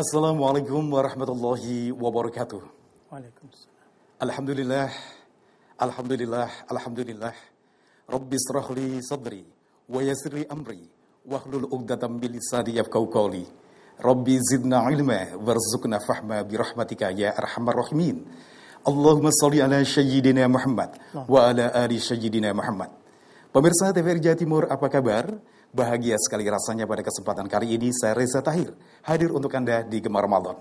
Assalamualaikum warahmatullahi wabarakatuh. Waalaikumsalam. Alhamdulillah, alhamdulillah, alhamdulillah. Rabbi israhli sadri, wa yassirli amri, wahlul 'uqdatam min lisani yafqahu qawli. Rabbi zidna ilma, warzuqna fahma birahmatika ya arhamar rahimin. Allahumma shalli ala sayyidina Muhammad wa ala ali sayyidina Muhammad. Pemirsa TVRI Jawa Timur, apa kabar? Bahagia sekali rasanya pada kesempatan kali ini saya Reza Tahir hadir untuk Anda di Gemar Ramadan.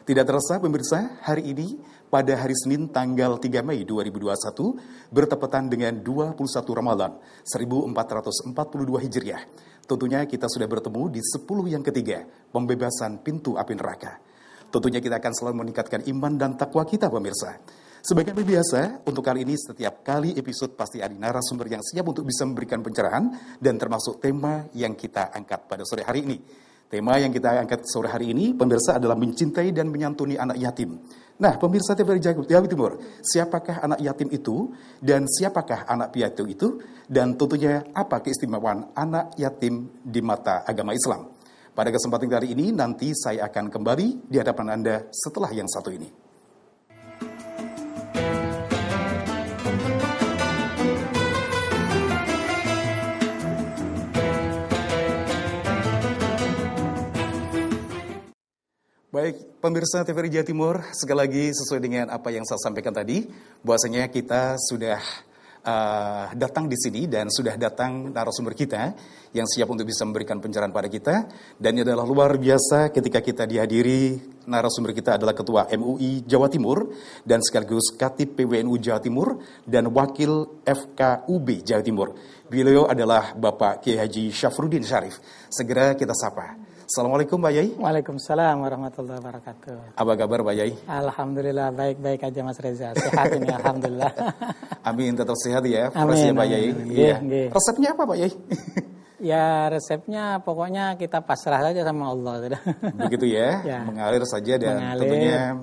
Tidak terasa pemirsa, hari ini pada hari Senin tanggal 3 Mei 2021 bertepatan dengan 21 Ramadan 1442 Hijriah. Tentunya kita sudah bertemu di 10 yang ketiga, pembebasan pintu api neraka. Tentunya kita akan selalu meningkatkan iman dan takwa kita pemirsa. Sebagaimana biasa, untuk kali ini setiap kali episode pasti ada narasumber yang siap untuk bisa memberikan pencerahan dan termasuk tema yang kita angkat pada sore hari ini. Tema yang kita angkat sore hari ini, pemirsa, adalah mencintai dan menyantuni anak yatim. Nah, pemirsa TVRI Jawa Timur, siapakah anak yatim itu dan siapakah anak piatu itu? Dan tentunya apa keistimewaan anak yatim di mata agama Islam? Pada kesempatan kali ini nanti saya akan kembali di hadapan Anda setelah yang satu ini. Baik, pemirsa TVRI Jawa Timur, sekali lagi sesuai dengan apa yang saya sampaikan tadi, bahwasanya kita sudah datang di sini dan sudah datang narasumber kita yang siap untuk bisa memberikan pencerahan pada kita. Dan ini adalah luar biasa ketika kita dihadiri, narasumber kita adalah Ketua MUI Jawa Timur dan sekaligus Katib PWNU Jawa Timur dan Wakil FKUB Jawa Timur. Beliau adalah Bapak Kiai Haji Syafruddin Syarif. Segera kita sapa. Assalamualaikum Pak Yai. Waalaikumsalam warahmatullahi wabarakatuh. Apa kabar Pak Yai? Alhamdulillah baik-baik aja Mas Reza. Sehat ini alhamdulillah. Amin, tetap sehat ya. Amin, Pak Yai. Iya. Resepnya apa Pak Yai? Ya resepnya pokoknya kita pasrah saja sama Allah. Begitu ya, ya. Mengalir saja dan tentunya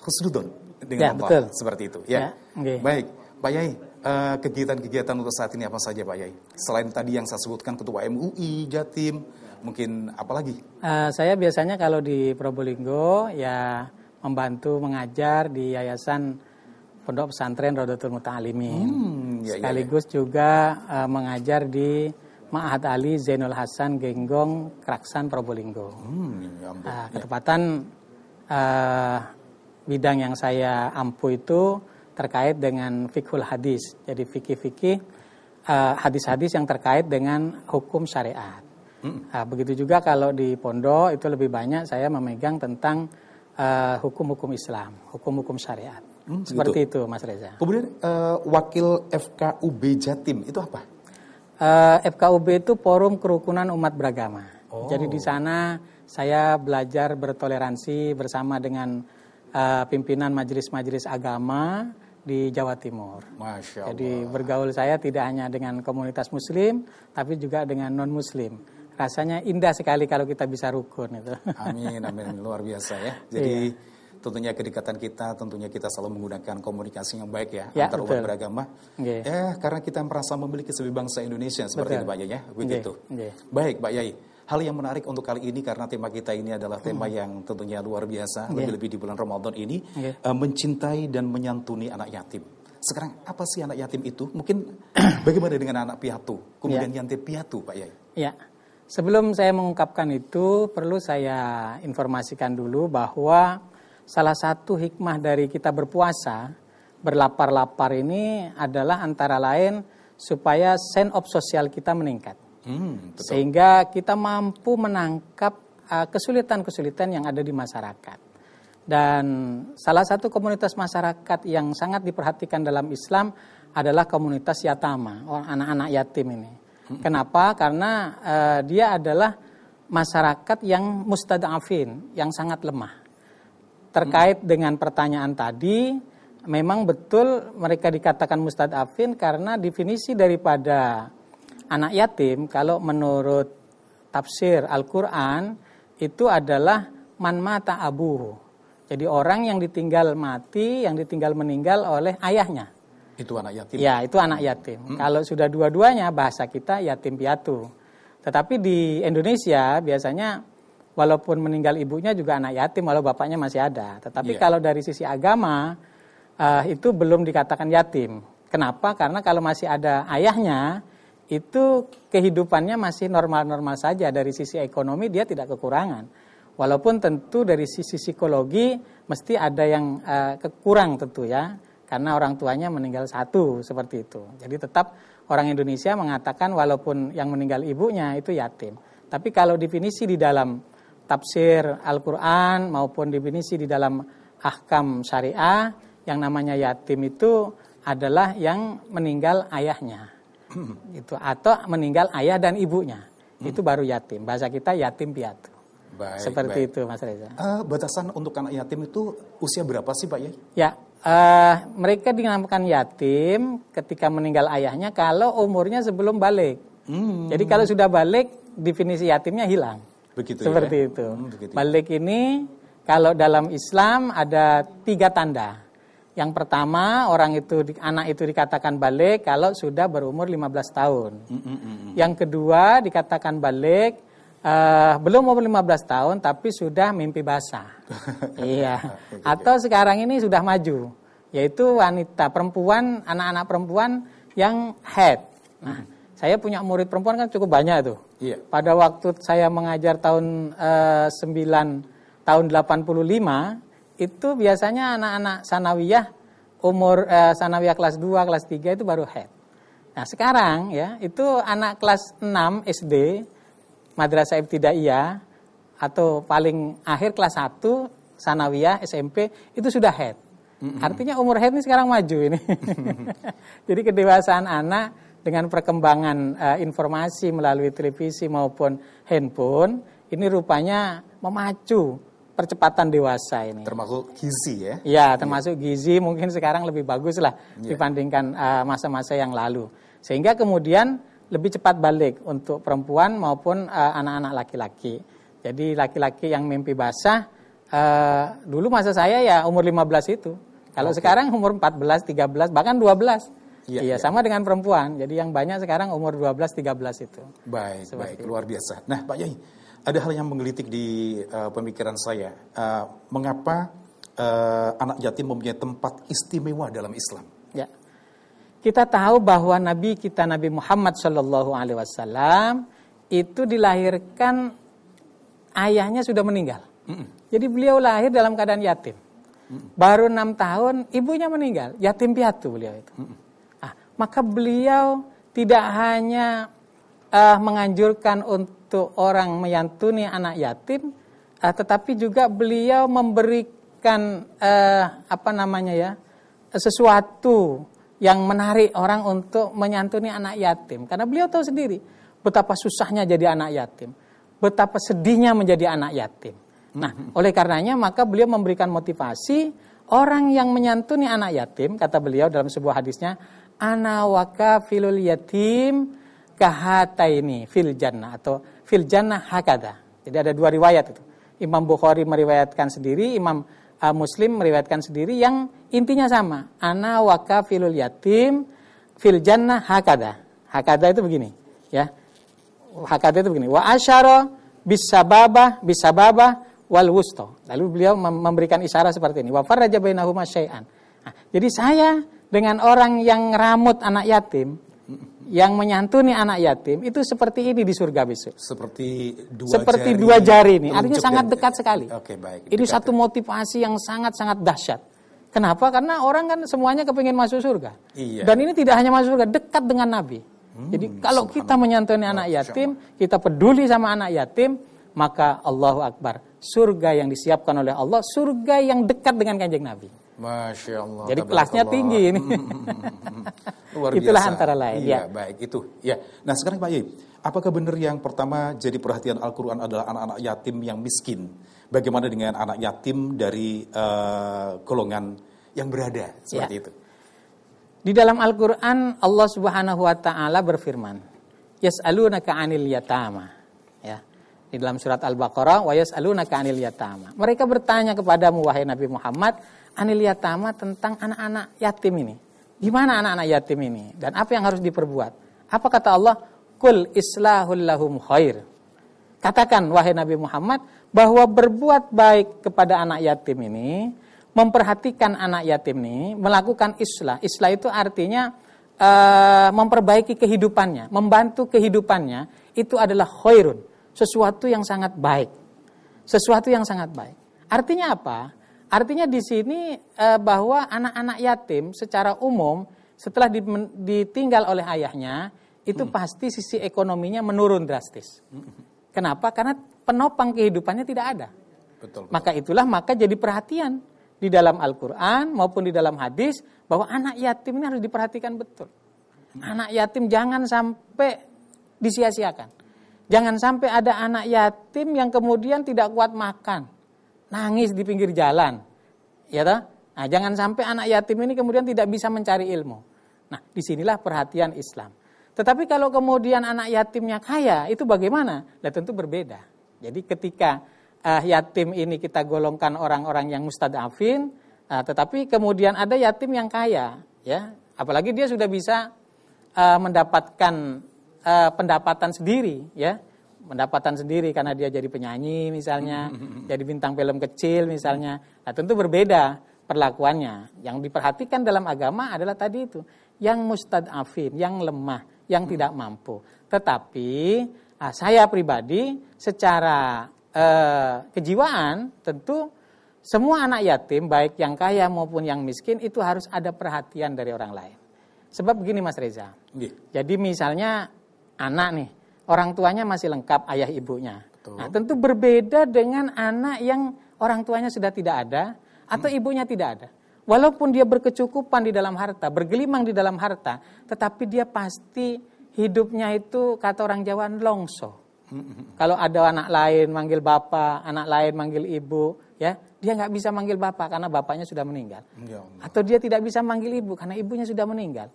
husnudon dengan Allah. Betul. Seperti itu ya. Baik, Pak Yai. Kegiatan-kegiatan untuk saat ini apa saja Pak Yai? Selain tadi yang saya sebutkan Ketua MUI, Jatim, mungkin apa lagi? Saya biasanya kalau di Probolinggo ya membantu mengajar di Yayasan Pondok Pesantren Rodotul Muta'alimin. Sekaligus juga mengajar di Ma'had Ali Zainul Hasan Genggong Kraksan Probolinggo. Ketepatan bidang yang saya ampu itu terkait dengan fikhul hadis. Jadi fikih-fikih hadis-hadis yang terkait dengan hukum syariat. Begitu juga kalau di pondok itu lebih banyak saya memegang tentang hukum-hukum Islam, hukum-hukum syariat. Seperti itu Mas Reza. Kemudian Wakil FKUB Jatim itu apa? FKUB itu Forum Kerukunan Umat Beragama. Jadi di sana saya belajar bertoleransi bersama dengan pimpinan majelis-majelis agama di Jawa Timur. Masya Allah. Jadi bergaul saya tidak hanya dengan komunitas muslim, tapi juga dengan non-muslim. Rasanya indah sekali kalau kita bisa rukun itu. Amin, amin. Luar biasa ya. Jadi tentunya kedekatan kita, tentunya kita selalu menggunakan komunikasi yang baik ya antar umat beragama. Ya, karena kita merasa memiliki sebagai bangsa Indonesia seperti itu Pak Yai ya. Begitu. Baik Pak Yai. Hal yang menarik untuk kali ini karena tema kita ini adalah tema yang tentunya luar biasa, lebih-lebih di bulan Ramadan ini, mencintai dan menyantuni anak yatim. Sekarang apa sih anak yatim itu? Mungkin bagaimana dengan anak piatu, kemudian yatim piatu Pak Yai? Ya, sebelum saya mengungkapkan itu perlu saya informasikan dulu bahwa salah satu hikmah dari kita berpuasa, berlapar-lapar ini adalah antara lain supaya sense of sosial kita meningkat. Sehingga kita mampu menangkap kesulitan-kesulitan yang ada di masyarakat. Dan salah satu komunitas masyarakat yang sangat diperhatikan dalam Islam adalah komunitas yatama, anak-anak yatim ini. Kenapa? Karena dia adalah masyarakat yang mustad'afin, yang sangat lemah. Terkait dengan pertanyaan tadi, memang betul mereka dikatakan mustad'afin karena definisi daripada anak yatim kalau menurut tafsir Al-Quran itu adalah man mata abuhu. Jadi orang yang ditinggal mati, yang ditinggal meninggal oleh ayahnya. Itu anak yatim? Ya, itu anak yatim. Kalau sudah dua-duanya bahasa kita yatim piatu. Tetapi di Indonesia biasanya walaupun meninggal ibunya juga anak yatim walau bapaknya masih ada. Tetapi kalau dari sisi agama itu belum dikatakan yatim. Kenapa? Karena kalau masih ada ayahnya, itu kehidupannya masih normal-normal saja. Dari sisi ekonomi dia tidak kekurangan. Walaupun tentu dari sisi psikologi mesti ada yang kekurang tentu ya. Karena orang tuanya meninggal satu seperti itu. Jadi tetap orang Indonesia mengatakan walaupun yang meninggal ibunya itu yatim. Tapi kalau definisi di dalam tafsir Al-Quran maupun definisi di dalam ahkam syariah, yang namanya yatim itu adalah yang meninggal ayahnya. Itu atau meninggal ayah dan ibunya. Itu baru yatim. Bahasa kita yatim piatu. Seperti itu Mas Reza. Batasan untuk anak yatim itu usia berapa sih Pak Yai? Ya, mereka dinamakan yatim ketika meninggal ayahnya kalau umurnya sebelum balik. Jadi kalau sudah balik, definisi yatimnya hilang. Begitu seperti ya? itu. Begitu. Balik ini kalau dalam Islam ada 3 tanda. Yang pertama, anak itu dikatakan balik kalau sudah berumur 15 tahun. Yang kedua dikatakan balik belum umur 15 tahun tapi sudah mimpi basah. Iya. Atau sekarang ini sudah maju, yaitu wanita perempuan, anak-anak perempuan yang head. Nah, saya punya murid perempuan kan cukup banyak tuh. Iya. Pada waktu saya mengajar tahun 85 itu biasanya anak-anak sanawiyah umur sanawiyah kelas 2, kelas 3 itu baru head. Nah, sekarang ya, itu anak kelas 6 SD Madrasah Ibtidaiyah atau paling akhir kelas 1 sanawiyah SMP itu sudah head. Artinya umur head ini sekarang maju ini. Jadi kedewasaan anak dengan perkembangan informasi melalui televisi maupun handphone ini rupanya memacu percepatan dewasa ini. Termasuk gizi ya? Ya, termasuk gizi mungkin sekarang lebih bagus lah dibandingkan masa-masa yang lalu. Sehingga kemudian lebih cepat balik untuk perempuan maupun anak-anak laki-laki. Jadi laki-laki yang mimpi basah dulu masa saya ya umur 15 itu. Kalau sekarang umur 14, 13, bahkan 12. Iya, sama dengan perempuan. Jadi yang banyak sekarang umur 12, 13 itu. Baik, luar biasa. Nah, Pak Yai, ada hal yang menggelitik di pemikiran saya. Mengapa anak yatim mempunyai tempat istimewa dalam Islam? Ya, kita tahu bahwa Nabi kita Nabi Muhammad SAW itu dilahirkan ayahnya sudah meninggal. Jadi beliau lahir dalam keadaan yatim. Baru 6 tahun ibunya meninggal, yatim piatu beliau itu. Maka beliau tidak hanya menganjurkan untuk orang menyantuni anak yatim, tetapi juga beliau memberikan sesuatu yang menarik orang untuk menyantuni anak yatim. Karena beliau tahu sendiri betapa susahnya jadi anak yatim, betapa sedihnya menjadi anak yatim. Nah, oleh karenanya maka beliau memberikan motivasi orang yang menyantuni anak yatim, kata beliau dalam sebuah hadisnya, ana wakafilul yatim kahataini fil jannah atau fil jannah hakada. Jadi ada 2 riwayat itu. Imam Bukhari meriwayatkan sendiri, Imam Muslim meriwayatkan sendiri yang intinya sama. Ana wakafilul yatim fil jannah hakada. Hakada itu begini, ya. Hakada itu begini. Wa asyara bisababah wal wusta. Lalu beliau memberikan isyarat seperti ini. Wa farraja bainahuma syai'an. Nah, jadi saya dengan orang yang ngeramut anak yatim, yang menyantuni anak yatim itu seperti ini di surga besok. Seperti dua jari ini. Artinya sangat dekat sekali. Oke, baik. Itu satu motivasi yang sangat-sangat dahsyat. Kenapa? Karena orang kan semuanya kepingin masuk surga. Iya. Dan ini tidak hanya masuk surga, dekat dengan Nabi. Jadi kalau kita menyantuni anak yatim, kita peduli sama anak yatim, maka Allahu Akbar. Surga yang disiapkan oleh Allah, surga yang dekat dengan Kanjeng Nabi. Masya Allah. Jadi kelasnya tinggi ini. Luar biasa. Itulah antara lain. Iya, baik itu. Ya. Nah sekarang Pak Yai, apakah benar yang pertama jadi perhatian Al-Quran adalah anak-anak yatim yang miskin? Bagaimana dengan anak yatim dari golongan yang berada seperti itu? Di dalam Al-Quran Allah Subhanahu Wa Taala berfirman, Yas'alunaka 'anil yatama. Ya. Di dalam surat Al-Baqarah, wa yas'alunaka 'anil yatama. Mereka bertanya kepadamu wahai Nabi Muhammad, 'anil yatama, tentang anak-anak yatim ini. Di mana anak-anak yatim ini dan apa yang harus diperbuat? Apa kata Allah? Qul islahul lahum khair. katakan wahai Nabi Muhammad bahwa berbuat baik kepada anak yatim ini, memperhatikan anak yatim ini, melakukan islah. Islah itu artinya memperbaiki kehidupannya, membantu kehidupannya, itu adalah khairun, sesuatu yang sangat baik. Sesuatu yang sangat baik. Artinya apa? Artinya di sini bahwa anak-anak yatim secara umum setelah ditinggal oleh ayahnya, itu pasti sisi ekonominya menurun drastis. Kenapa? Karena penopang kehidupannya tidak ada. Betul. Maka jadi perhatian di dalam Al-Quran maupun di dalam hadis bahwa anak yatim ini harus diperhatikan betul. Anak yatim jangan sampai disia-siakan. Jangan sampai ada anak yatim yang kemudian tidak kuat makan, nangis di pinggir jalan. Ya toh? Nah, jangan sampai anak yatim ini kemudian tidak bisa mencari ilmu. Nah, disinilah perhatian Islam. Tetapi kalau kemudian anak yatimnya kaya, itu bagaimana? Nah, tentu berbeda. Jadi ketika yatim ini kita golongkan orang-orang yang mustadafin, tetapi kemudian ada yatim yang kaya, ya, apalagi dia sudah bisa mendapatkan pendapatan sendiri, ya, pendapatan sendiri karena dia jadi penyanyi misalnya, jadi bintang film kecil misalnya. Nah, tentu berbeda perlakuannya. Yang diperhatikan dalam agama adalah tadi itu, yang mustadafin, yang lemah, yang tidak mampu. Tetapi saya pribadi secara kejiwaan tentu semua anak yatim baik yang kaya maupun yang miskin itu harus ada perhatian dari orang lain. Sebab begini Mas Reza. Jadi misalnya anak nih, orang tuanya masih lengkap ayah ibunya. Betul. Nah, tentu berbeda dengan anak yang orang tuanya sudah tidak ada atau ibunya tidak ada. Walaupun dia berkecukupan di dalam harta, bergelimang di dalam harta, tetapi dia pasti hidupnya itu kata orang Jawa longso. Kalau ada anak lain manggil bapak, anak lain manggil ibu, ya, dia nggak bisa manggil bapak karena bapaknya sudah meninggal. Ya, atau dia tidak bisa manggil ibu karena ibunya sudah meninggal.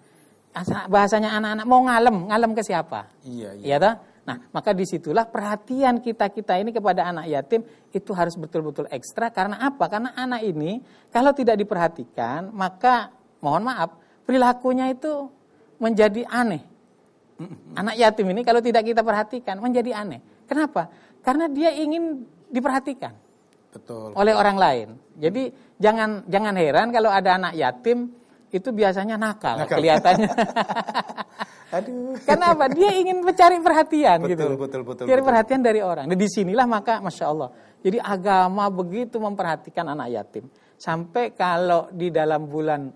Bahasanya anak-anak mau ngalem ke siapa? Iya. Ya, toh? Nah, maka disitulah perhatian kita ini kepada anak yatim itu harus betul-betul ekstra. Karena apa? Karena anak ini kalau tidak diperhatikan, maka mohon maaf, perilakunya itu menjadi aneh. Anak yatim ini kalau tidak kita perhatikan menjadi aneh. Kenapa? Karena dia ingin diperhatikan. Betul. Oleh orang lain. Jadi jangan heran kalau ada anak yatim itu biasanya nakal. Kelihatannya. Aduh. Kenapa? Dia ingin mencari perhatian betul, gitu. Betul. Cari perhatian dari orang. Nah, disinilah maka Masya Allah. Jadi agama begitu memperhatikan anak yatim. Sampai kalau di dalam bulan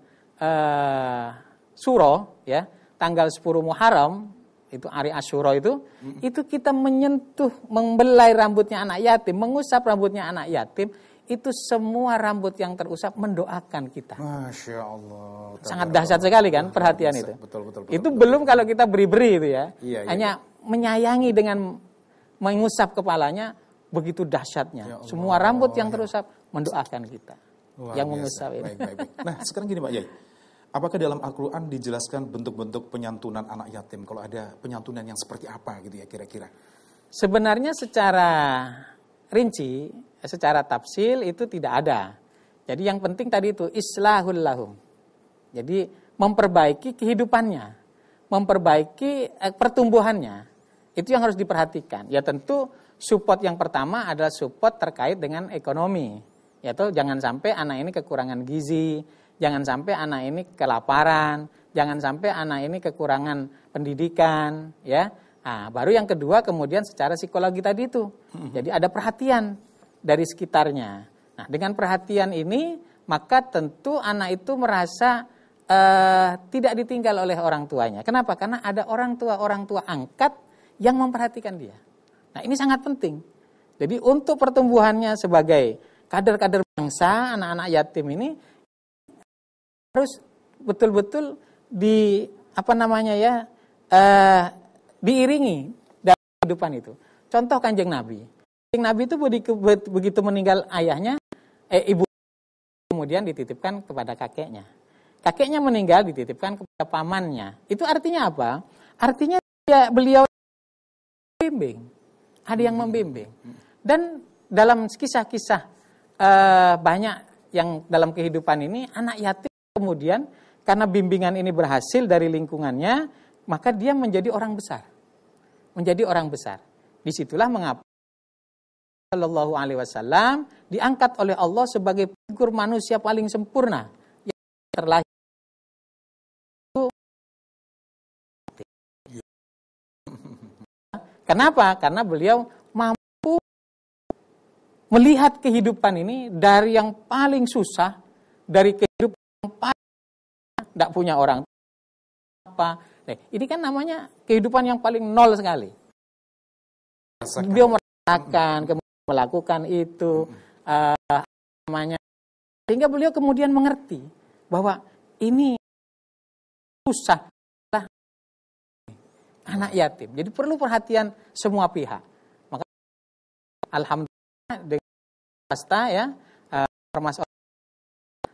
Suro, ya, tanggal 10 Muharram, itu hari Asyura itu kita menyentuh, membelai rambutnya anak yatim, mengusap rambutnya anak yatim, itu semua rambut yang terusap mendoakan kita. Masya Allah. Sangat dahsyat sekali kan perhatian itu. Betul. Itu belum kalau kita beri-beri itu ya. Hanya menyayangi dengan mengusap kepalanya, begitu dahsyatnya. Semua rambut yang terusap mendoakan kita. Yang mengusap ini. Baik. Nah sekarang gini Pak Yai. Apakah dalam Al-Quran dijelaskan bentuk-bentuk penyantunan anak yatim? Kalau ada penyantunan yang seperti apa gitu ya kira-kira? Sebenarnya secara rinci, secara tafsil itu tidak ada. Jadi yang penting tadi itu islahul lahum. Jadi memperbaiki kehidupannya, memperbaiki pertumbuhannya. Itu yang harus diperhatikan. Ya tentu support yang pertama adalah support terkait dengan ekonomi. Yaitu jangan sampai anak ini kekurangan gizi, jangan sampai anak ini kelaparan, jangan sampai anak ini kekurangan pendidikan, ya. Nah, baru yang kedua kemudian secara psikologi tadi itu. Jadi ada perhatian dari sekitarnya. Nah, dengan perhatian ini maka tentu anak itu merasa tidak ditinggal oleh orang tuanya. Kenapa? Karena ada orang tua angkat yang memperhatikan dia. Nah, ini sangat penting. Jadi untuk pertumbuhannya sebagai kader-kader bangsa, anak-anak yatim ini harus betul-betul diiringi dalam kehidupan itu. Contoh Kanjeng Nabi. Kanjeng Nabi itu begitu meninggal ayahnya, ibu kemudian dititipkan kepada kakeknya. Kakeknya meninggal dititipkan kepada pamannya. Itu artinya apa? Artinya beliau membimbing. Ada yang membimbing. Dan dalam kisah-kisah banyak yang dalam kehidupan ini anak yatim kemudian karena bimbingan ini berhasil dari lingkungannya, maka dia menjadi orang besar. Menjadi orang besar. Disitulah mengapa Shallallahu Alaihi Wasallam diangkat oleh Allah sebagai figur manusia paling sempurna yang terlahir. Kenapa? Karena beliau mampu melihat kehidupan ini dari yang paling susah, dari kehidupan yang paling tidak punya orang apa. Nah, ini kan namanya kehidupan yang paling nol sekali. Beliau merasakan, kemudian melakukan itu, namanya, sehingga beliau kemudian mengerti bahwa ini susah anak yatim. Jadi perlu perhatian semua pihak. Maka alhamdulillah dengan swasta ya, ormas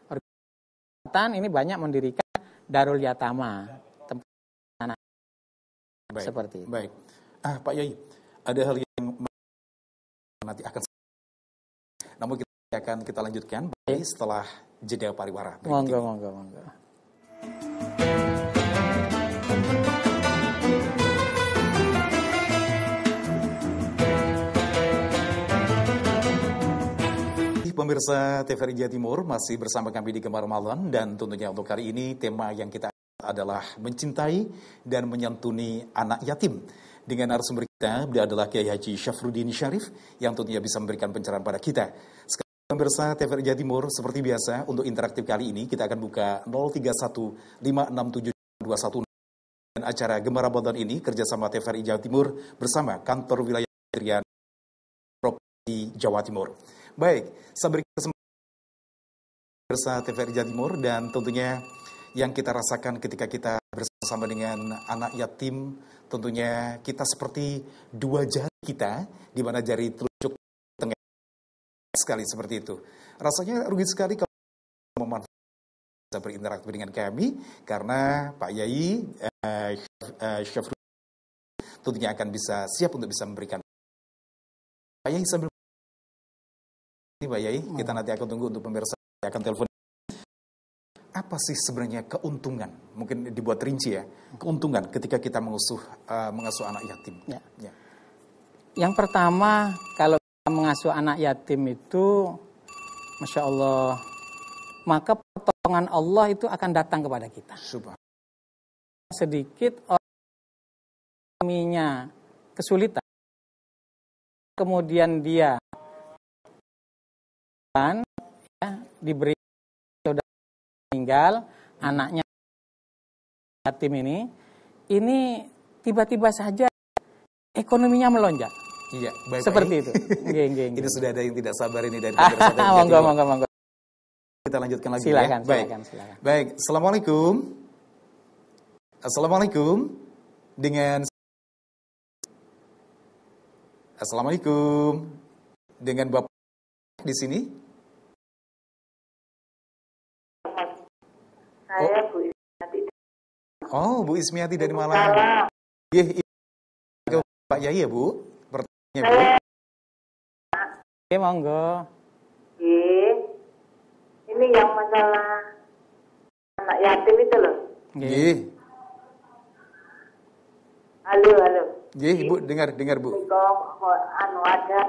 organisasi ini banyak mendirikan Darul Yatama, tempat anak seperti itu. Baik. Pak Yai, ada hal yang nanti akan, namun kita lanjutkan setelah jeda pariwara. Monggo. Pemirsa TVRI Jawa Timur masih bersama kami di Gemar Ramadan, dan tentunya untuk hari ini tema yang kita adalah mencintai dan menyantuni anak yatim. Dengan narasumber kita, beliau adalah Kiai Haji Syafruddin Syarif yang tentunya bisa memberikan pencerahan pada kita. Sekarang pemirsa TVRI Jawa Timur, seperti biasa untuk interaktif kali ini kita akan buka 0315672216, dan acara Gemar Ramadan ini kerjasama TVRI Jawa Timur bersama Kantor Wilayah Kementerian Provinsi Jawa Timur. Baik, saya berikan kesempatan bersama TVRI Jawa Timur, dan tentunya yang kita rasakan ketika kita bersama dengan anak yatim, tentunya kita seperti dua jari kita, di mana jari telunjuk tengah sekali seperti itu. Rasanya rugi sekali kalau memanfaatkan bisa berinteraksi dengan kami, karena Pak Yai Syafruddin tentunya akan bisa siap untuk bisa memberikan. Pak Yai, sambil ini Pak Yai, kita nanti akan tunggu untuk pemirsa yang akan telepon. Apa sih sebenarnya keuntungan? Mungkin dibuat rinci ya, keuntungan ketika kita mengasuh anak yatim. Ya. Yang pertama, kalau kita mengasuh anak yatim itu, Masya Allah, maka pertolongan Allah itu akan datang kepada kita. Subhanallah. Sedikit orangnya kesulitan, kemudian dia diberi saudara meninggal, anaknya yatim ini tiba-tiba saja ekonominya melonjak. Iya, baik. Seperti itu. Ini sudah ada yang tidak sabar ini dari pemirsa. Monggo. Kita lanjutkan lagi. Silakan. Baik. Assalamualaikum. Dengan Bapak di sini. Saya Bu Ismiati. Oh, Bu Ismiati dari Malang. Iya, Pak Yai ya, Bu? Pertanyaannya, Bu. Oke, monggo. Ini yang masalah anak yatim itu loh. Nggih. Halo. Nggih, Bu, dengar, Bu. Ada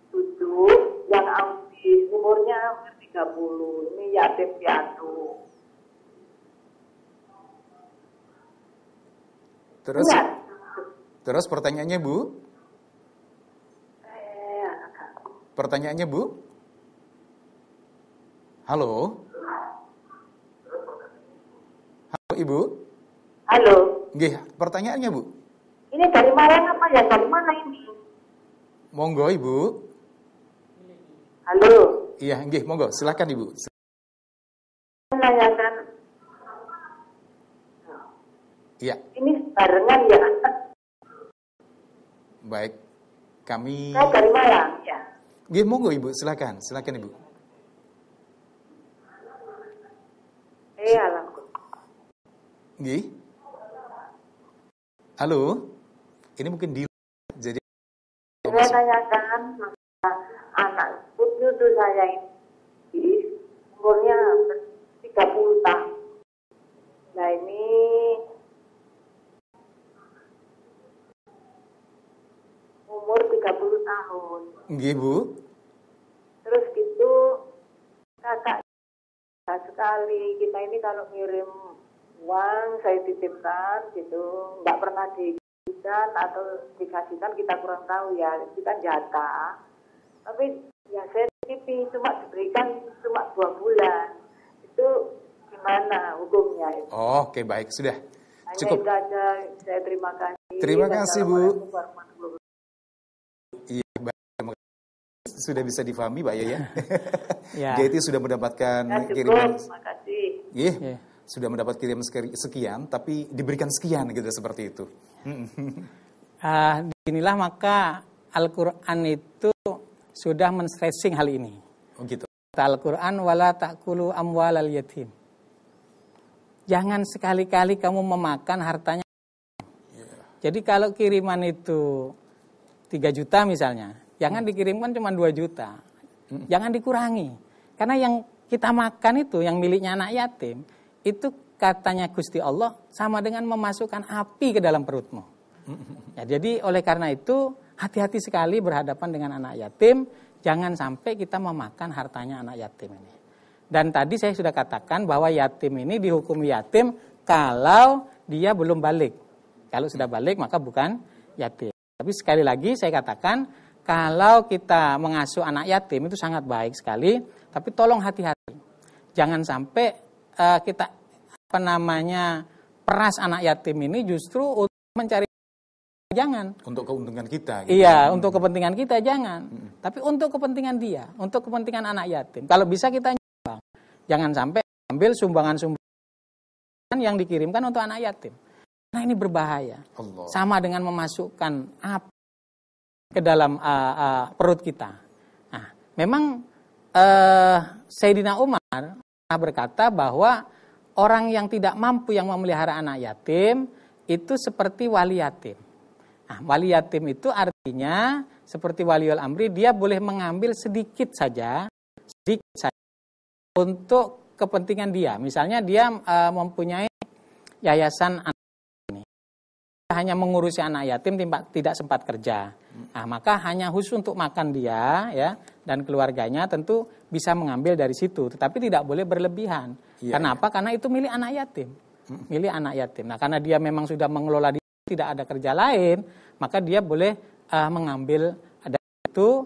cucu yang umurnya 30. Ini yatim piatu. Terus pertanyaannya, Bu? Pertanyaannya, Bu? Halo, Ibu? Halo. Nggih, pertanyaannya, Bu? Ini dari Malang apa ya? Dari mana ini? Monggo, Ibu. Halo. Iya, nggih, monggo. Silakan, Ibu. Menanyakan. Iya. Ini barengan ya? Baik. Kami Saya dari Malang, ya. Nggih, monggo, Ibu. Silakan, Ibu. Nggih. Halo. Ini mungkin di jadi saya tanyakan anak cucu saya ini umurnya 30 tahun. Nah ini umur 30 tahun. Nggih, Bu. Terus gitu kakak sekali kita ini kalau ngirim uang saya titipkan gitu, nggak pernah dikasihkan atau dikasihkan kita kurang tahu ya, kita jatah. Tapi ya saya titipi cuma diberikan cuma 2 bulan. Itu gimana hukumnya itu? Oh, oke, baik, sudah. Hanya Cukup. itu aja, saya terima kasih. Terima kasih, Bu. Assalamualaikum warahmatullahi wabarakatuh. Iya, baik. Terima kasih. Sudah bisa difahami, Pak ya. Ya. Geti sudah mendapatkan Ya, cukup. kiriman. Terima kasih. Iya. Iya. Sudah mendapat kirim sekian, tapi diberikan sekian gitu, seperti itu. Inilah maka Al-Quran itu sudah men-stressing hal ini. Oh gitu. Al-Quran wala ta'kulu amwalal yatim. Jangan sekali-kali kamu memakan hartanya. Jadi kalau kiriman itu 3 juta misalnya, jangan dikirimkan cuma 2 juta. Jangan dikurangi. Karena yang kita makan itu, yang miliknya anak yatim, itu katanya Gusti Allah sama dengan memasukkan api ke dalam perutmu. Ya, jadi oleh karena itu, hati-hati sekali berhadapan dengan anak yatim. Jangan sampai kita memakan hartanya anak yatim ini. Dan tadi saya sudah katakan bahwa yatim ini dihukumi yatim kalau dia belum balik. Kalau sudah balik maka bukan yatim. Tapi sekali lagi saya katakan, kalau kita mengasuh anak yatim itu sangat baik sekali. Tapi tolong hati-hati. Jangan sampai kita peras anak yatim ini justru untuk mencari. Jangan. Untuk keuntungan kita. Gitu. Iya, untuk kepentingan kita jangan. Tapi untuk kepentingan dia, untuk kepentingan anak yatim. Kalau bisa kita nyumbang. Jangan sampai ambil sumbangan-sumbangan yang dikirimkan untuk anak yatim. Nah ini berbahaya. Allah. Sama dengan memasukkan api ke dalam perut kita. Nah, memang Sayyidina Umar berkata bahwa orang yang tidak mampu yang memelihara anak yatim itu seperti wali yatim. Nah, wali yatim itu artinya seperti waliul amri, dia boleh mengambil sedikit saja untuk kepentingan dia. Misalnya dia mempunyai yayasan anak ini, hanya mengurusi anak yatim, tidak sempat kerja. Nah, maka hanya khusus untuk makan dia ya dan keluarganya tentu bisa mengambil dari situ, tetapi tidak boleh berlebihan. Iya, Kenapa? Karena itu milik anak yatim. Milik anak yatim. Nah, karena dia memang sudah mengelola tidak ada kerja lain, maka dia boleh mengambil ada itu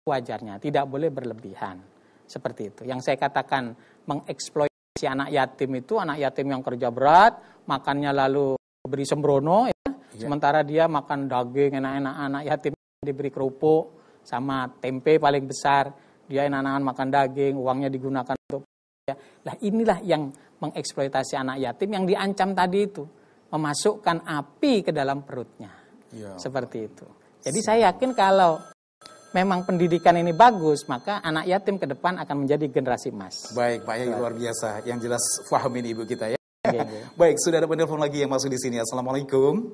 wajarnya, tidak boleh berlebihan. Seperti itu. Yang saya katakan mengeksploitasi anak yatim itu anak yatim yang kerja berat, makannya lalu beri sembrono ya. Sementara dia makan daging enak-enak, anak yatim diberi kerupuk sama tempe paling besar, dia enak-enakan makan daging, uangnya digunakan untuk ya. Lah inilah yang mengeksploitasi anak yatim yang diancam tadi itu. Memasukkan api ke dalam perutnya. Ya. Seperti itu. Jadi saya yakin kalau memang pendidikan ini bagus, maka anak yatim ke depan akan menjadi generasi emas. Baik, Pak Yai, luar biasa. Yang jelas paham ini Ibu kita ya. Okay. Baik, sudah ada penelpon lagi yang masuk di sini. Assalamualaikum.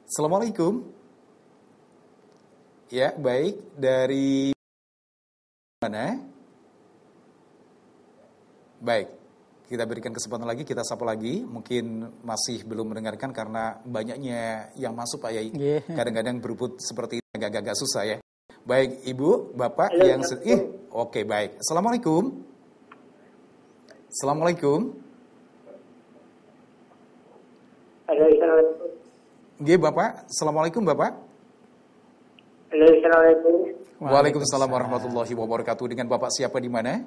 Assalamualaikum. Ya, baik. Dari mana? Baik. Kita berikan kesempatan lagi, kita sapa lagi. Mungkin masih belum mendengarkan karena banyaknya yang masuk Pak Yai. Yeah. Kadang-kadang berebut seperti ini agak-agak susah ya. Baik, Ibu, Bapak. Halo, yang oke, baik. Assalamualaikum. Assalamualaikum. Halo, assalamualaikum. Nggih, Bapak. Assalamualaikum, Bapak. Halo, assalamualaikum. Waalaikumsalam warahmatullahi wabarakatuh. Dengan Bapak siapa di mana?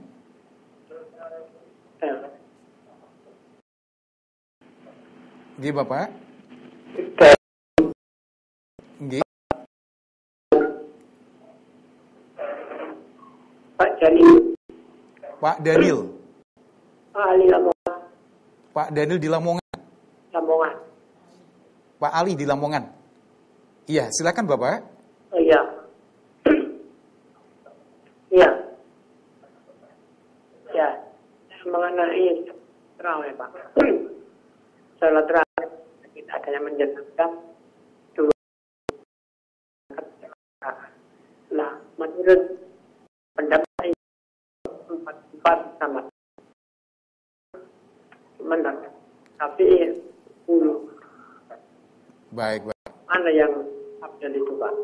Nggih, Bapak. Nggih. Pak Daniel. Pak Daniel. Ali Lamongan. Pak Daniel di Lamongan. Lamongan. Pak Ali di Lamongan. Iya, silakan Bapak. Oh iya. Iya. Ya, mengenai terawih Pak. Salat terawih kita adanya menjelaskan dua. Nah, menurut pendapat empat sama. Benar. Tapi 10. Baik, Pak. Mana yang abdal itu, Pak?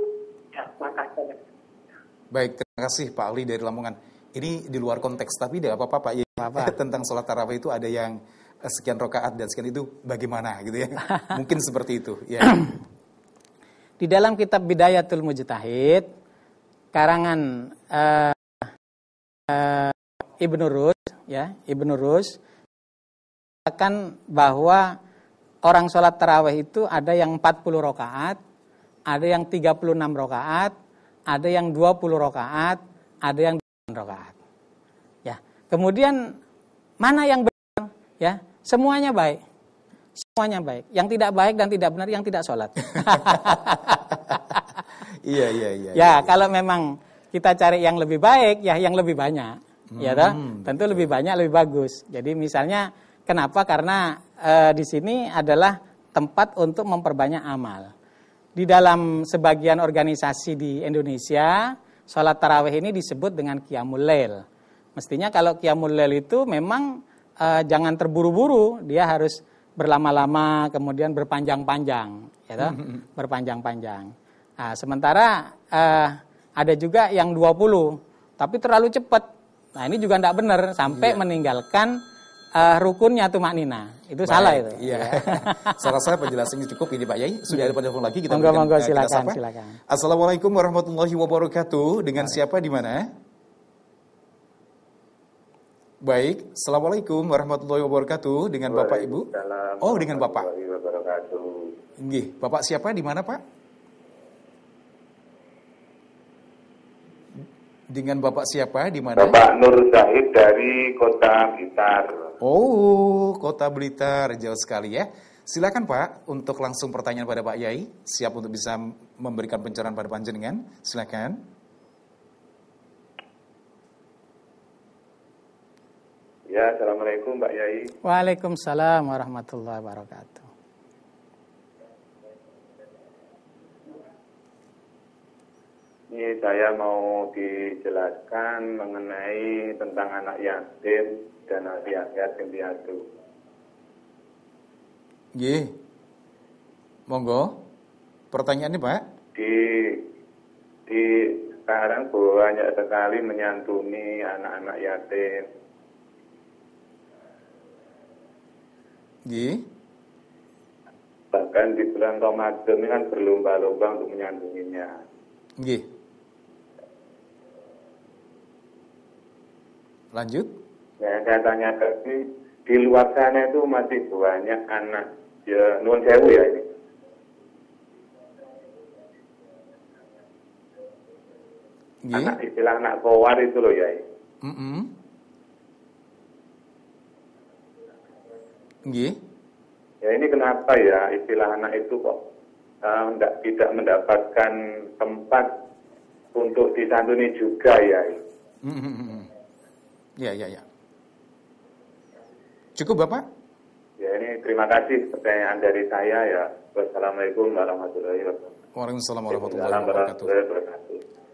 Ya, makasih. Baik, terima kasih Pak Ali dari Lamongan. Ini di luar konteks, tapi tidak apa-apa Pak. Ya, tentang sholat tarawih itu ada yang sekian rakaat dan sekian itu bagaimana gitu ya. Mungkin seperti itu. Ya. Di dalam kitab Bidayatul Mujtahid, karangan Ibnu Rus, ya, Ibnu Rus katakan bahwa orang sholat tarawih itu ada yang 40 rakaat, ada yang 36 rakaat, ada yang 20 rakaat, ada yang 8 rakaat. Ya, kemudian mana yang benar? Ya, semuanya baik. Semuanya baik. Yang tidak baik dan tidak benar yang tidak sholat. Iya. Ya, kalau memang kita cari yang lebih baik, ya yang lebih banyak. Ya toh? Tentu lebih banyak lebih bagus. Jadi misalnya kenapa? Karena di sini adalah tempat untuk memperbanyak amal. Di dalam sebagian organisasi di Indonesia, sholat tarawih ini disebut dengan Qiyamul Lail. Mestinya kalau Qiyamul Lail itu memang jangan terburu-buru, dia harus berlama-lama, kemudian berpanjang-panjang, ya toh? Berpanjang-panjang. Nah, sementara ada juga yang 20, tapi terlalu cepat. Nah, ini juga tidak benar, sampai meninggalkan rukunnya tumaknina. Itu baik, salah itu. Iya. Saya rasa penjelasannya cukup ini Pak Yai. Sudah ada telepon lagi, kita monggo silakan. Assalamualaikum warahmatullahi wabarakatuh. Dengan siapa di mana? Baik, Assalamualaikum warahmatullahi wabarakatuh. Dengan Bapak Ibu? Oh, dengan Bapak. Nggih, Bapak siapa di mana, Pak? Dengan Bapak siapa di mana? Bapak Nur Zahid dari Kota Blitar. Oh, Kota Blitar, jauh sekali ya. Silakan Pak, untuk langsung pertanyaan pada Pak Yai. Siap untuk bisa memberikan pencerahan pada panjenengan. Silakan. Ya, Assalamualaikum Mbak Yai. Waalaikumsalam warahmatullahi wabarakatuh. Ini saya mau dijelaskan mengenai tentang anak yatim dan anak yatim piatu. Nggih. Monggo. Pertanyaannya, Pak? Di sekarang banyak sekali menyantuni anak-anak yatim. Nggih. Bahkan di bulan Ramadan ini kan berlomba-lomba untuk menyantuninya. Nggih. Lanjut. Ya, saya tanya tadi, di luar sana itu masih banyak anak, ya nuwun sewu ya ini. Nggih. Anak istilah anak kowar itu loh ya. Nggih. Ya ini kenapa ya istilah anak itu kok tidak mendapatkan tempat untuk disantuni juga ya. Ya. Cukup Bapak? Ya ini terima kasih pertanyaan dari saya ya. Wassalamualaikum warahmatullahi wabarakatuh. Waalaikumsalam warahmatullahi wabarakatuh.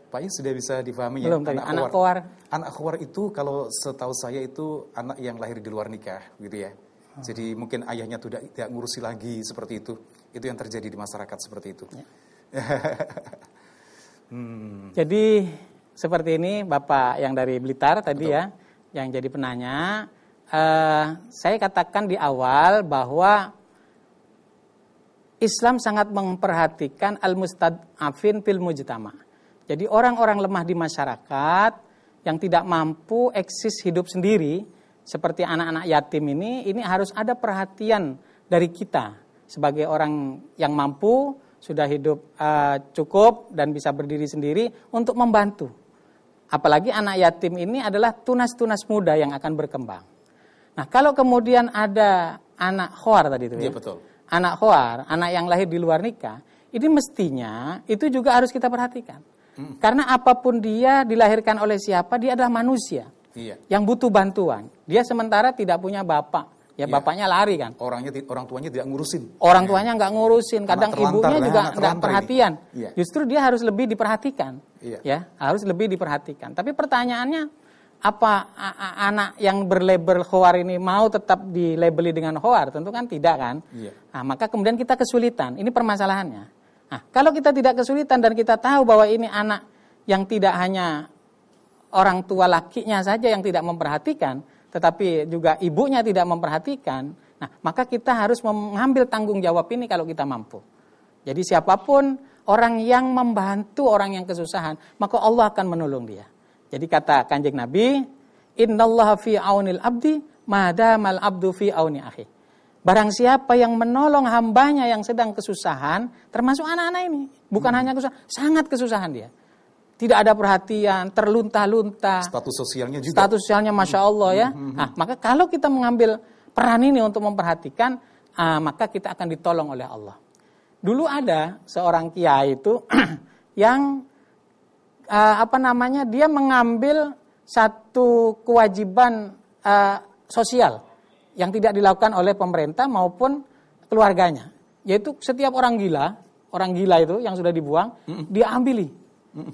Pak Is sudah bisa difahami ya? Belum tadi, anak kowar. Anak kowar itu kalau setahu saya itu anak yang lahir di luar nikah gitu ya. Jadi mungkin ayahnya tidak ngurusi lagi seperti itu. Itu yang terjadi di masyarakat seperti itu. Ya. Jadi seperti ini Bapak yang dari Blitar tadi. Betul. Ya, yang jadi penanya. Saya katakan di awal bahwa Islam sangat memperhatikan al-mustad'afin fil mujtama. Jadi orang-orang lemah di masyarakat yang tidak mampu eksis hidup sendiri, seperti anak-anak yatim ini harus ada perhatian dari kita sebagai orang yang mampu, sudah hidup cukup dan bisa berdiri sendiri untuk membantu. Apalagi anak yatim ini adalah tunas-tunas muda yang akan berkembang. Nah, kalau kemudian ada anak khawar tadi itu ya. Betul. Anak khawar, anak yang lahir di luar nikah, ini mestinya itu juga harus kita perhatikan. Karena apapun dia dilahirkan oleh siapa, dia adalah manusia. Iya. Yang butuh bantuan. Dia sementara tidak punya bapak. Ya bapaknya lari kan. Orang tuanya tidak ngurusin. Orang tuanya nggak ngurusin. Kadang ibunya juga nggak perhatian. Iya. Justru dia harus lebih diperhatikan. Iya. Ya, harus lebih diperhatikan. Tapi pertanyaannya, apa anak yang berlabel khawar ini mau tetap dilabeli dengan khawar? Tentu kan tidak kan. Iya. Nah, maka kemudian kita kesulitan. Ini permasalahannya. Nah, kalau kita tidak kesulitan dan kita tahu bahwa ini anak yang tidak hanya orang tua lakinya saja yang tidak memperhatikan, tetapi juga ibunya tidak memperhatikan, nah, maka kita harus mengambil tanggung jawab ini kalau kita mampu. Jadi siapapun orang yang membantu orang yang kesusahan, maka Allah akan menolong dia. Jadi kata Kanjeng Nabi, innallaha fi aunil abdi madamal abdu fi auni akhi. Barang siapa yang menolong hambanya yang sedang kesusahan, termasuk anak-anak ini, bukan hanya kesusahan, sangat kesusahan dia. Tidak ada perhatian, terlunta-lunta. Status sosialnya juga. Status sosialnya Masya Allah ya. Nah, maka kalau kita mengambil peran ini untuk memperhatikan, maka kita akan ditolong oleh Allah. Dulu ada seorang kiai itu yang dia mengambil satu kewajiban sosial yang tidak dilakukan oleh pemerintah maupun keluarganya, yaitu setiap orang gila itu yang sudah dibuang, dia ambili,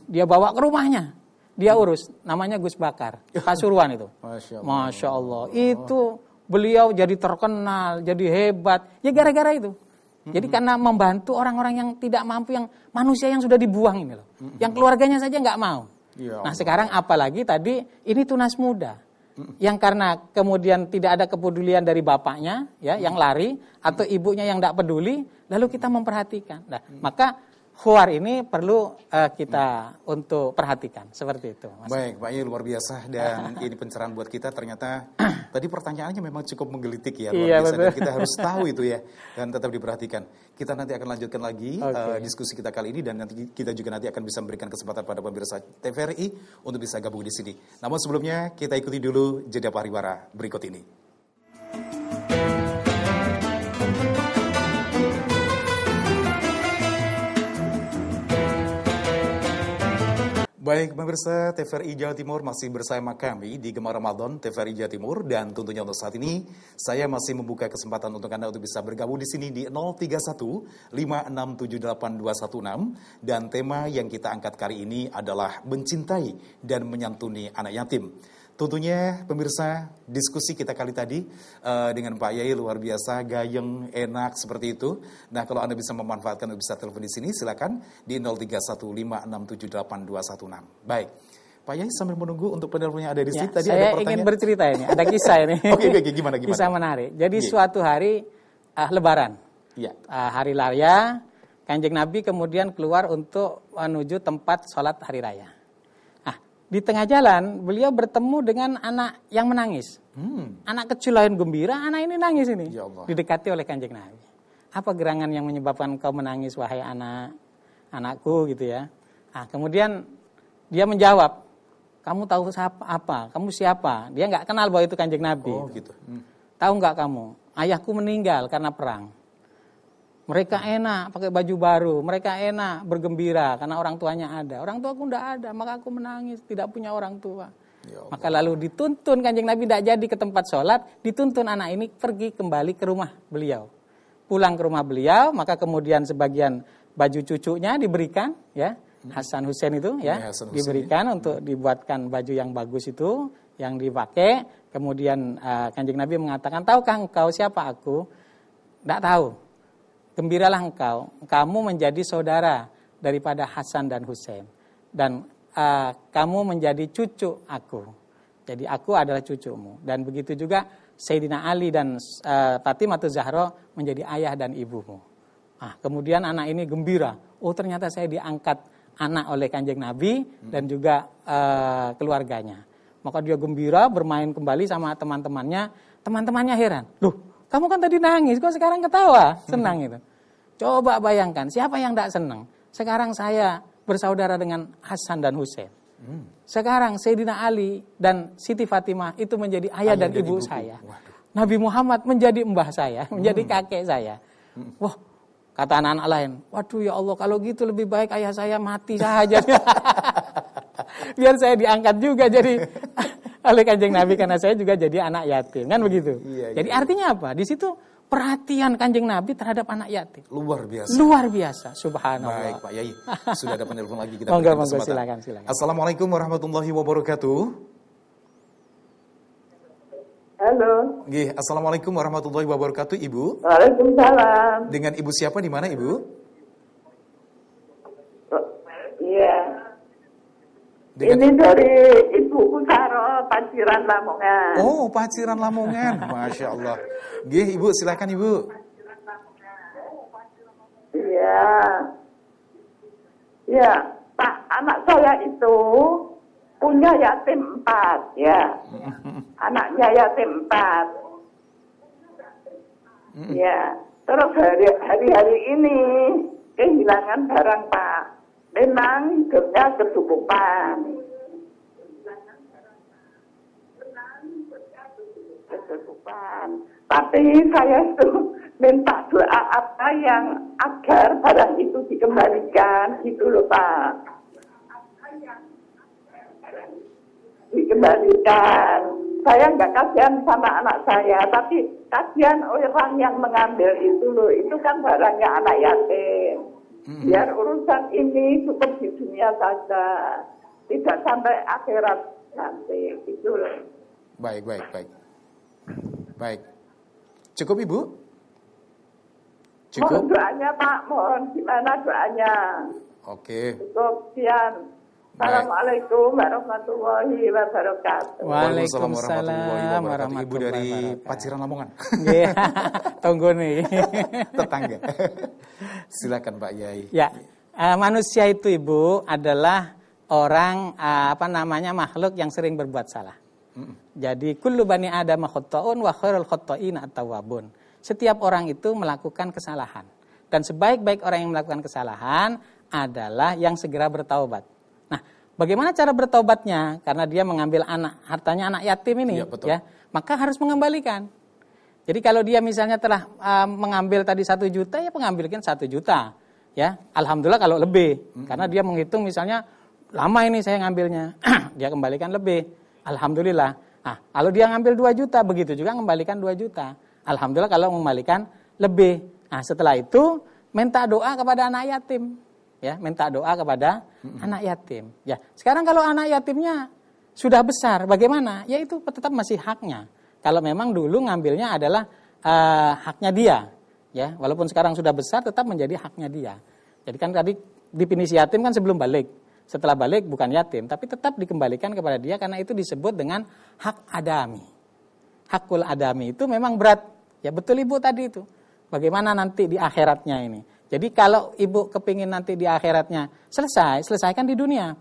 dia bawa ke rumahnya, dia urus, namanya Gus Bakar, Pasuruan itu. Masya Allah, itu beliau jadi terkenal, jadi hebat, ya gara-gara itu. Jadi karena membantu orang-orang yang tidak mampu, yang manusia yang sudah dibuang ini loh, yang keluarganya saja nggak mau. Nah sekarang apalagi tadi ini tunas muda. Yang karena kemudian tidak ada kepedulian dari bapaknya, ya, yang lari, atau ibunya yang tidak peduli, lalu kita memperhatikan. Nah, maka khuar ini perlu kita untuk perhatikan seperti itu. Mas. Baik, Pak Yai, luar biasa, dan ini pencerahan buat kita. Ternyata tadi pertanyaannya memang cukup menggelitik ya, luar biasa. Dan kita harus tahu itu ya, dan tetap diperhatikan. Kita nanti akan lanjutkan lagi diskusi kita kali ini, dan nanti kita juga nanti akan bisa memberikan kesempatan pada pemirsa TVRI untuk bisa gabung di sini. Namun sebelumnya kita ikuti dulu jeda pariwara berikut ini. Baik, pemirsa TVRI Jawa Timur masih bersama kami di Gemar Ramadan TVRI Jawa Timur, dan tentunya untuk saat ini saya masih membuka kesempatan untuk Anda untuk bisa bergabung di sini di 031 5678216, dan tema yang kita angkat kali ini adalah mencintai dan menyantuni anak yatim. Tentunya pemirsa, diskusi kita kali tadi dengan Pak Yai luar biasa, gayeng, enak seperti itu. Nah, kalau Anda bisa memanfaatkan untuk bisa telepon di sini, silakan di 0315678216. Baik, Pak Yai sambil menunggu untuk penelpon yang ada di sini. Tadi saya ada ingin bercerita ini, ada kisah ini. Oke, gimana? Kisah menarik. Jadi suatu hari Lebaran, hari raya, Kanjeng Nabi kemudian keluar untuk menuju tempat sholat hari raya. Di tengah jalan, beliau bertemu dengan anak yang menangis. Anak kecil lain gembira, anak ini nangis ini. Ya Allah. Didekati oleh Kanjeng Nabi. Apa gerangan yang menyebabkan kau menangis, wahai anakku gitu ya. Kemudian dia menjawab, kamu tahu apa? Kamu siapa? Dia nggak kenal bahwa itu Kanjeng Nabi. Oh gitu. Tahu nggak kamu? Ayahku meninggal karena perang. Mereka enak pakai baju baru, mereka enak bergembira karena orang tuanya ada. Orang tuaku tidak ada, maka aku menangis, tidak punya orang tua. Maka lalu dituntun Kanjeng Nabi tidak jadi ke tempat sholat, dituntun anak ini pergi kembali ke rumah beliau. Pulang ke rumah beliau, maka kemudian sebagian baju cucunya diberikan, ya Hasan Hussein itu, ya diberikan untuk dibuatkan baju yang bagus itu, yang dipakai. Kemudian Kanjeng Nabi mengatakan, tahukah engkau siapa aku? Tidak tahu. Gembiralah engkau, kamu menjadi saudara daripada Hasan dan Hussein. Dan kamu menjadi cucu aku. Jadi aku adalah cucumu. Dan begitu juga Sayyidina Ali dan Fatimah Zahra menjadi ayah dan ibumu. Kemudian anak ini gembira. Oh ternyata saya diangkat anak oleh Kanjeng Nabi dan juga keluarganya. Maka dia gembira bermain kembali sama teman-temannya. Teman-temannya heran. Loh, kamu kan tadi nangis, kok sekarang ketawa? Senang itu. Coba bayangkan, siapa yang tidak senang? Sekarang saya bersaudara dengan Hasan dan Hussein. Sekarang Sayyidina Ali dan Siti Fatimah itu menjadi ayah dan ibu saya. Waduh. Nabi Muhammad menjadi mbah saya, menjadi kakek saya. Wah, kata anak-anak lain, waduh ya Allah, kalau gitu lebih baik ayah saya mati saja. Biar saya diangkat juga jadi oleh Kanjeng Nabi, karena saya juga jadi anak yatim, kan begitu. Jadi artinya apa? Di situ perhatian Kanjeng Nabi terhadap anak yatim. Luar biasa. Luar biasa, subhanallah. Baik Pak Yai, sudah ada penelpon lagi, kita monggo, silakan. Silakan. Assalamualaikum warahmatullahi wabarakatuh. Halo. Assalamualaikum warahmatullahi wabarakatuh, Ibu. Waalaikumsalam. Dengan Ibu siapa, di mana Ibu? Iya. Dengan- Ini dari Ibu Kusaro, Paciran Lamongan. Oh, Paciran Lamongan. Masya Allah. Nggih, Ibu, silakan Ibu. Iya. Ya, Pak, anak saya itu punya yatim 4, ya. Anaknya yatim 4. Ya, terus hari-hari ini kehilangan barang, Pak. Memang hidupnya kecukupan. Tapi saya tuh minta doa apa yang agar barang itu dikembalikan, gitu loh Pak. Dikembalikan. Saya nggak kasihan sama anak saya, tapi kasihan orang yang mengambil itu loh. Itu kan barangnya anak yatim. Biar urusan ini cukup di dunia saja, tidak sampai akhirat nanti, gitu loh. Baik. Cukup Ibu? Cukup? Mohon doanya Pak, mohon gimana doanya? Oke. Cukup, sekian. Assalamualaikum warahmatullahi wabarakatuh. Waalaikumsalam warahmatullahi wabarakatuh. Ibu dari wabarakatuh. Paciran Lamongan. Iya, tunggu nih. Tetangga. Silakan Pak Yai. Ya, manusia itu Ibu adalah orang makhluk yang sering berbuat salah. Jadi kullu bani Adam khata'un wa khairul khata'ina at-tawwabun. Setiap orang itu melakukan kesalahan. Dan sebaik-baik orang yang melakukan kesalahan adalah yang segera bertaubat. Nah, bagaimana cara bertaubatnya? Karena dia mengambil hartanya anak yatim ini, ya, betul. Ya, maka harus mengembalikan. Jadi kalau dia misalnya telah mengambil tadi 1 juta, ya mengambilkan 1 juta. Ya, alhamdulillah kalau lebih, karena dia menghitung misalnya lama ini saya ngambilnya, dia kembalikan lebih. Alhamdulillah. Nah, kalau dia ngambil 2 juta, begitu juga kembalikan 2 juta. Alhamdulillah kalau mengembalikan lebih. Nah, setelah itu minta doa kepada anak yatim. Ya, minta doa kepada anak yatim. Ya, sekarang kalau anak yatimnya sudah besar, bagaimana? Ya itu tetap masih haknya. Kalau memang dulu ngambilnya adalah haknya dia, ya, walaupun sekarang sudah besar tetap menjadi haknya dia. Jadi kan tadi definisi yatim kan sebelum balik. Setelah balik bukan yatim, tapi tetap dikembalikan kepada dia karena itu disebut dengan hak adami. Hakul adami itu memang berat. Ya betul Ibu tadi itu. Bagaimana nanti di akhiratnya ini. Jadi kalau Ibu kepingin nanti di akhiratnya selesaikan di dunia.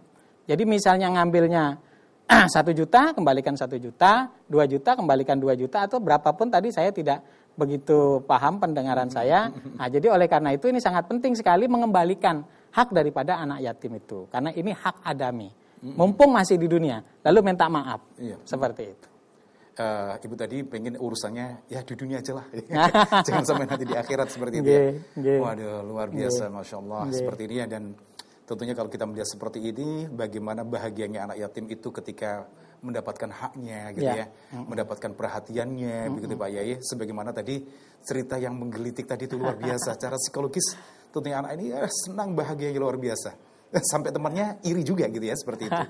Jadi misalnya ngambilnya 1 juta, kembalikan 1 juta, 2 juta, kembalikan 2 juta, atau berapapun tadi saya tidak begitu paham pendengaran saya. Nah, jadi oleh karena itu ini sangat penting sekali mengembalikan hak daripada anak yatim itu. Karena ini hak adami. Mumpung masih di dunia, lalu minta maaf. Iya. Seperti itu. Ibu tadi pengen urusannya ya di dunia aja lah. Jangan sampai nanti di akhirat seperti itu ya. Waduh, luar biasa, Masya Allah. Seperti ini ya, dan tentunya kalau kita melihat seperti ini, bagaimana bahagianya anak yatim itu ketika mendapatkan haknya gitu ya. Mendapatkan perhatiannya begitu Pak Yai. Sebagaimana tadi cerita yang menggelitik tadi itu luar biasa. Secara psikologis tentunya anak ini senang, bahagianya luar biasa. Sampai temannya iri juga gitu ya, seperti itu.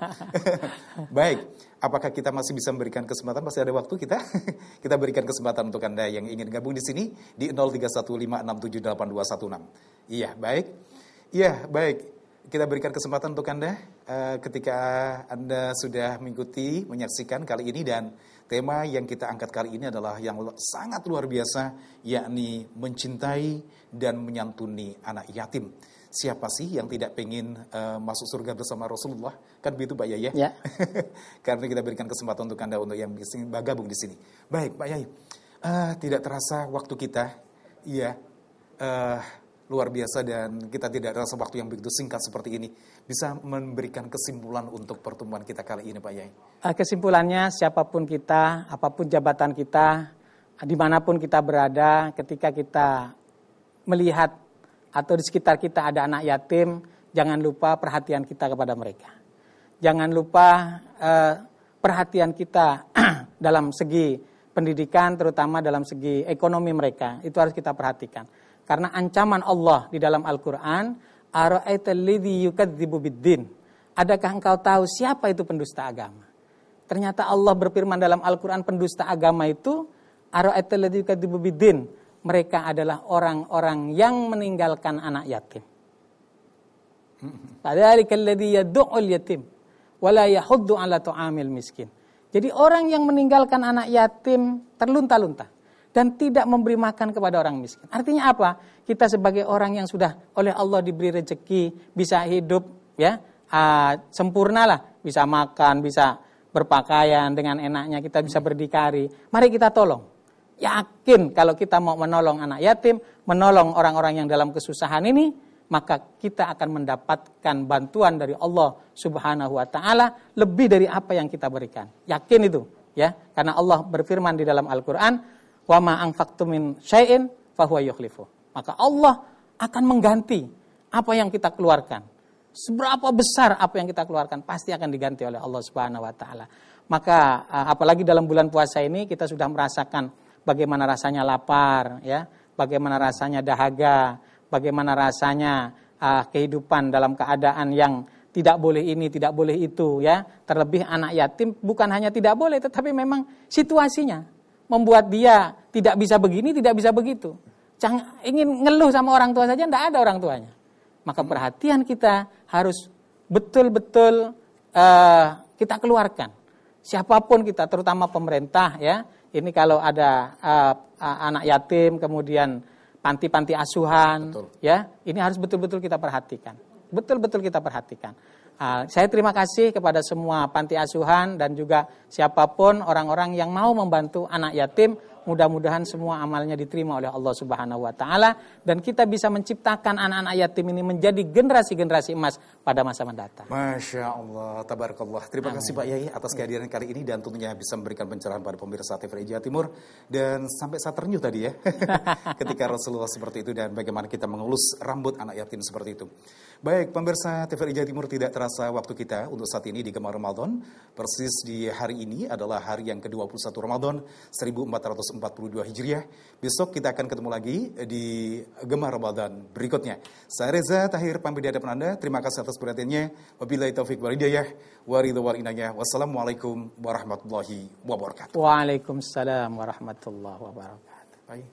Baik, apakah kita masih bisa memberikan kesempatan? Masih ada waktu kita berikan kesempatan untuk Anda yang ingin gabung di sini di 0315678216. Iya, baik. Iya, baik. Kita berikan kesempatan untuk Anda ketika Anda sudah mengikuti, menyaksikan kali ini, dan tema yang kita angkat kali ini adalah yang sangat luar biasa, yakni mencintai dan menyantuni anak yatim. Siapa sih yang tidak pengen masuk surga bersama Rasulullah? Kan begitu Pak Yai ya? Karena kita berikan kesempatan untuk Anda untuk yang bergabung di sini. Baik Pak Yai, tidak terasa waktu kita, luar biasa, dan kita tidak terasa waktu yang begitu singkat seperti ini. Bisa memberikan kesimpulan untuk pertemuan kita kali ini Pak Yai? Kesimpulannya, siapapun kita, apapun jabatan kita, dimanapun kita berada, ketika kita melihat atau di sekitar kita ada anak yatim, jangan lupa perhatian kita kepada mereka. Jangan lupa perhatian kita dalam segi pendidikan, terutama dalam segi ekonomi mereka. Itu harus kita perhatikan. Karena ancaman Allah di dalam Al-Quran, ara'aital ladzi yukadzibu biddin. Adakah engkau tahu siapa itu pendusta agama? Ternyata Allah berfirman dalam Al-Quran, pendusta agama itu ara'aital ladzi yukadzibu biddin. Mereka adalah orang-orang yang meninggalkan anak yatim. Fadzalika alladzi yad'ul yatim wa la yahuddu 'ala ta'amil miskin. Jadi orang yang meninggalkan anak yatim terlunta-lunta dan tidak memberi makan kepada orang miskin. Artinya apa? Kita sebagai orang yang sudah oleh Allah diberi rezeki, bisa hidup ya, sempurnalah, bisa makan, bisa berpakaian dengan enaknya, kita bisa berdikari. Mari kita tolong. Yakin kalau kita mau menolong anak yatim, menolong orang-orang yang dalam kesusahan ini, maka kita akan mendapatkan bantuan dari Allah Subhanahu wa taala lebih dari apa yang kita berikan. Yakin itu, ya. Karena Allah berfirman di dalam Al-Qur'an, "Wa ma anfaqtum min syai'in fahuwa yukhlifu." Maka Allah akan mengganti apa yang kita keluarkan. Seberapa besar apa yang kita keluarkan pasti akan diganti oleh Allah Subhanahu wa taala. Maka apalagi dalam bulan puasa ini kita sudah merasakan bagaimana rasanya lapar, ya, bagaimana rasanya dahaga, bagaimana rasanya kehidupan dalam keadaan yang tidak boleh ini, tidak boleh itu, ya. Terlebih anak yatim bukan hanya tidak boleh, tetapi memang situasinya membuat dia tidak bisa begini, tidak bisa begitu. Jangan ingin ngeluh sama orang tua saja, tidak ada orang tuanya. Maka perhatian kita harus betul-betul kita keluarkan. Siapapun kita, terutama pemerintah, ya. Ini kalau ada anak yatim, kemudian panti-panti asuhan, betul, ya, ini harus betul-betul kita perhatikan. Betul-betul kita perhatikan. Saya terima kasih kepada semua panti asuhan dan juga siapapun orang-orang yang mau membantu anak yatim. Mudah-mudahan semua amalnya diterima oleh Allah Subhanahu wa taala dan kita bisa menciptakan anak-anak yatim ini menjadi generasi-generasi emas pada masa mendatang. Masya Allah, tabarakallah. Terima kasih Pak Yai atas kehadiran kali ini dan tentunya bisa memberikan pencerahan pada pemirsa TVRI Jawa Timur dan sampai saat ternyuh tadi ya. Ketika Rasulullah seperti itu dan bagaimana kita mengelus rambut anak yatim seperti itu. Baik, pemirsa TVRI Jawa Timur, tidak terasa waktu kita untuk saat ini di Gemar Ramadan. Persis di hari ini adalah hari yang ke-21 Ramadan 1442 Hijriah. Besok kita akan ketemu lagi di Gemar Ramadan berikutnya. Saya Reza Tahir pamit di hadapan Anda. Terima kasih atas perhatiannya. Wabillahi taufiq wal hidayah. Waridwan inayah. Wassalamualaikum warahmatullahi wabarakatuh. Waalaikumsalam warahmatullahi wabarakatuh. Baik.